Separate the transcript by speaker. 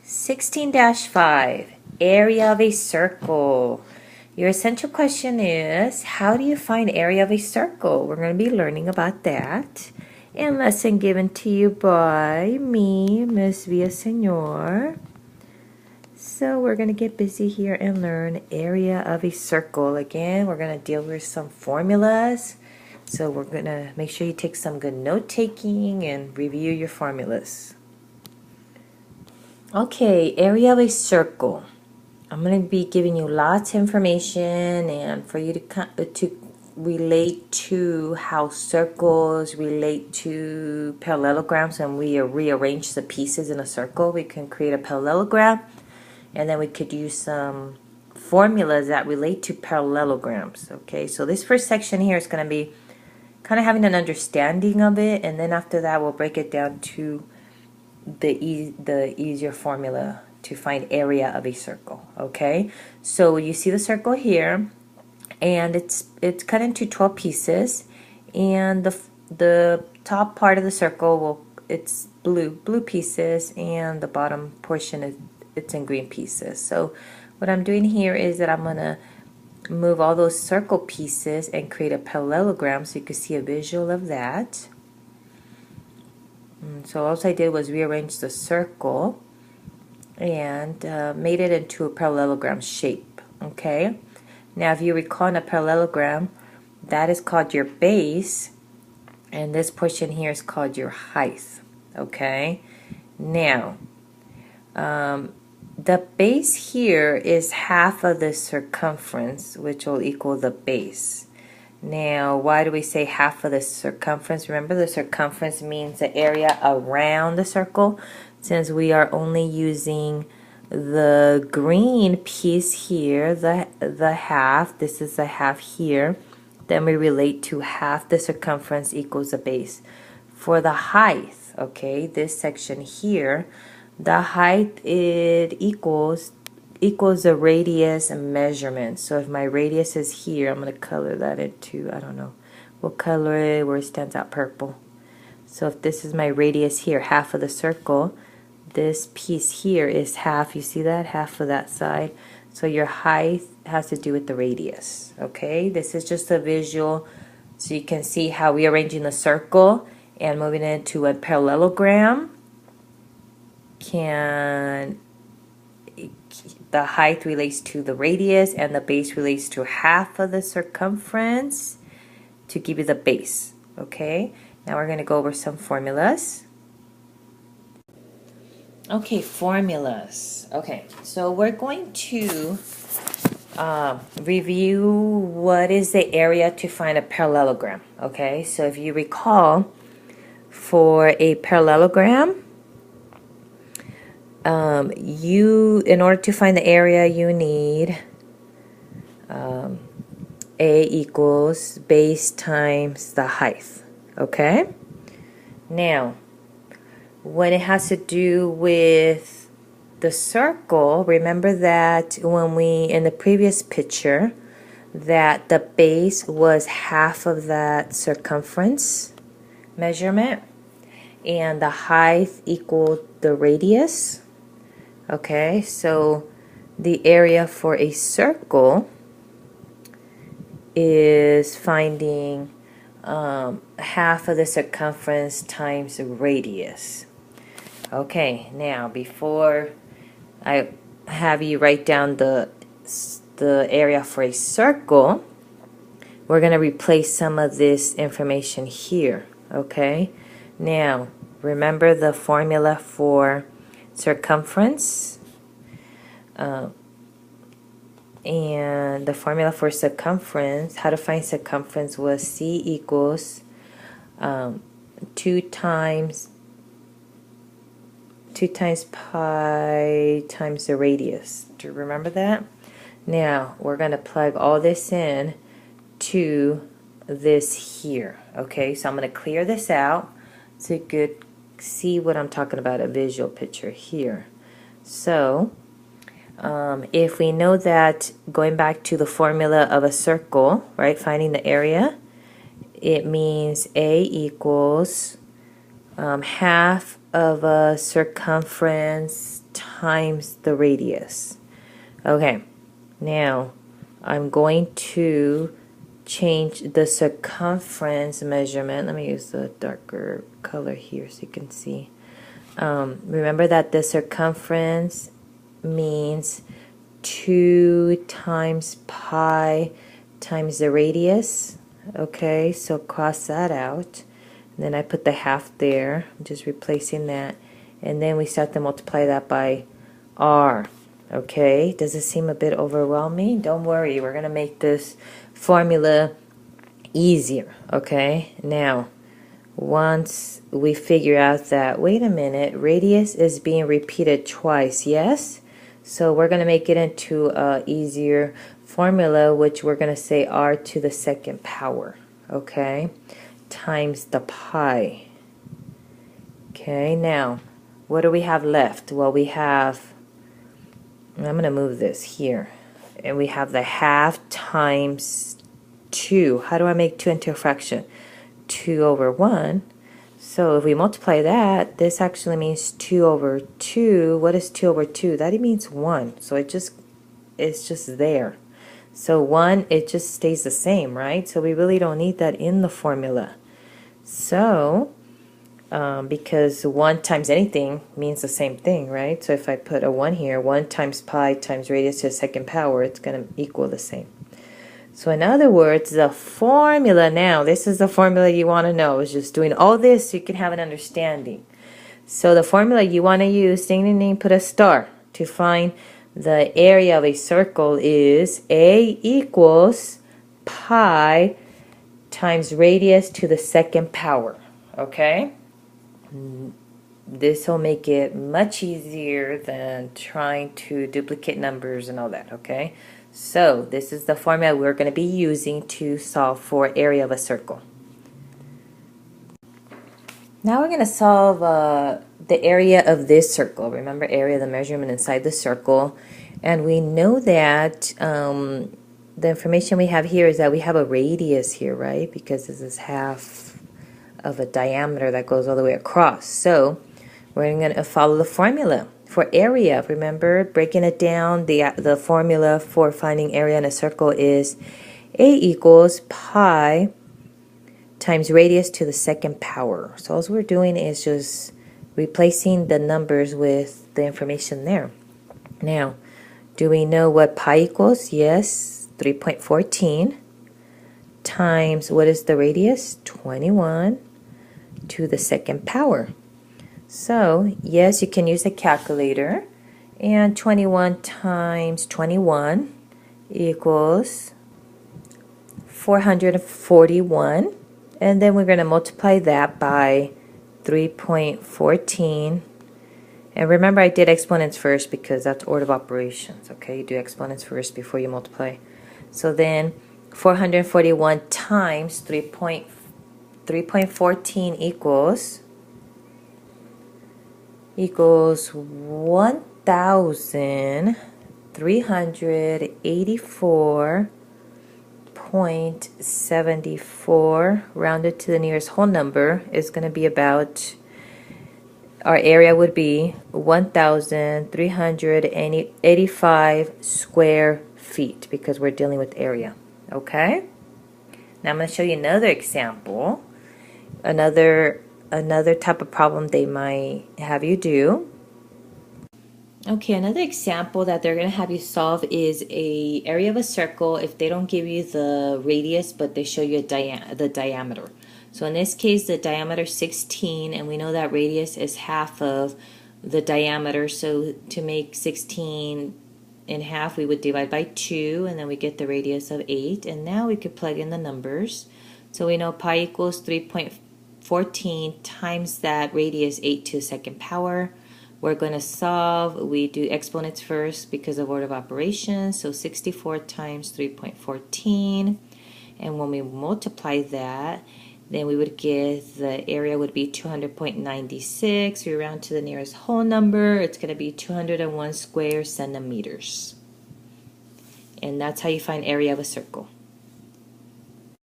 Speaker 1: 16-5, area of a circle. Your essential question is, how do you find area of a circle? We're going to be learning about that. And lesson given to you by me, Miss Villaseñor. So we're going to get busy here and learn area of a circle. Again, we're going to deal with some formulas. So we're going to make sure you take some good note-taking and review your formulas. Okay, area of a circle. I'm going to be giving you lots of information and for you to relate to how circles relate to parallelograms. And we rearrange the pieces in a circle, we can create a parallelogram, and then we could use some formulas that relate to parallelograms. Okay, so this first section here is going to be kind of having an understanding of it, and then after that we'll break it down to the easier formula to find area of a circle. Okay, so you see the circle here, and it's cut into 12 pieces, and the top part of the circle it's blue pieces, and the bottom portion it's in green pieces. So what I'm doing here is that I'm gonna move all those circle pieces and create a parallelogram so you can see a visual of that. So all I did was rearrange the circle and made it into a parallelogram shape. Okay, now if you recall, in a parallelogram, that is called your base, and this portion here is called your height. Okay, now the base here is half of the circumference, which will equal the base. Now, why do we say half of the circumference? Remember, the circumference means the area around the circle. Since we are only using the green piece here, the half, this is the half here, then we relate to half the circumference equals the base. For the height, okay, this section here, the height, it equals the radius and measurement. So if my radius is here, I'm going to color that into, I don't know, we'll color it where it stands out purple. So if this is my radius here, half of the circle, this piece here is half, you see that? Half of that side. So your height has to do with the radius. Okay, this is just a visual so you can see how we're arranging the circle and moving it into a parallelogram. The height relates to the radius and the base relates to half of the circumference to give you the base. Okay, now we're going to go over some formulas. Okay, formulas. Okay, so we're going to review what is the area to find a parallelogram. Okay, so if you recall, for a parallelogram, in order to find the area, you need A equals base times the height. Okay? Now, when it has to do with the circle, remember that when in the previous picture, that the base was half of that circumference measurement, and the height equaled the radius. Okay, so the area for a circle is finding half of the circumference times the radius. Okay, now before I have you write down the area for a circle, we're going to replace some of this information here. Okay, now remember the formula for circumference, and the formula for circumference, how to find circumference, was C equals 2 times pi times the radius. Do you remember that? Now we're going to plug all this in to this here. Okay, so I'm going to clear this out so you could see what I'm talking about, a visual picture here. So if we know that, going back to the formula of a circle, right, finding the area, it means A equals half of a circumference times the radius. Okay, now I'm going to change the circumference measurement. Let me use the darker color here so you can see. Remember that the circumference means 2 times pi times the radius. Okay, so cross that out. And then I put the half there. I'm just replacing that. And then we start to multiply that by r. Okay, does it seem a bit overwhelming? Don't worry, we're going to make this formula easier. Okay, now once we figure out that, wait a minute, radius is being repeated twice, yes? So we're going to make it into a easier formula, which we're going to say r to the second power, okay, times the pi. Okay, now what do we have left? Well, we have, I'm going to move this here, and we have the half times 2. How do I make 2 into a fraction? 2 over 1. So if we multiply that, this actually means 2 over 2. What is 2 over 2? That means 1. So it's just there. So 1, it just stays the same, right? So we really don't need that in the formula. So because 1 times anything means the same thing, right? So if I put a 1 here, 1 times pi times radius to the second power, it's going to equal the same. So in other words, the formula now, this is the formula you want to know. Is just doing all this so you can have an understanding. So the formula you want to use, ding ding ding, put a star, to find the area of a circle is A equals pi times radius to the second power. Okay? This will make it much easier than trying to duplicate numbers and all that. Okay? So this is the formula we're going to be using to solve for area of a circle. Now we're going to solve the area of this circle. Remember, area, the measurement inside the circle. And we know that the information we have here is that we have a radius here, right? Because this is half of a diameter that goes all the way across. So we're going to follow the formula for area. Remember, breaking it down, the formula for finding area in a circle is A equals pi times radius to the second power. So all we're doing is just replacing the numbers with the information there. Now, do we know what pi equals? Yes, 3.14 times, what is the radius? 21 to the second power. So, yes, you can use a calculator, and 21 times 21 equals 441, and then we're going to multiply that by 3.14. And remember, I did exponents first because that's order of operations, okay? You do exponents first before you multiply. So then 441 times 3.14 equals 1,384.74 rounded to the nearest whole number is going to be about, our area would be 1,385 square feet because we're dealing with area. Okay? Now I'm going to show you another example, another type of problem they might have you do. Okay, another example that they're going to have you solve is a area of a circle if they don't give you the radius but they show you the diameter. So in this case, the diameter is 16, and we know that radius is half of the diameter. So to make 16 in half, we would divide by 2, and then we get the radius of 8. And now we could plug in the numbers. So we know pi equals 3.14 times that radius, 8 to the second power. We're going to solve. We do exponents first because of order of operations. So 64 times 3.14. And when we multiply that, then we would get the area would be 200.96. We round to the nearest whole number. It's going to be 201 square centimeters. And that's how you find area of a circle.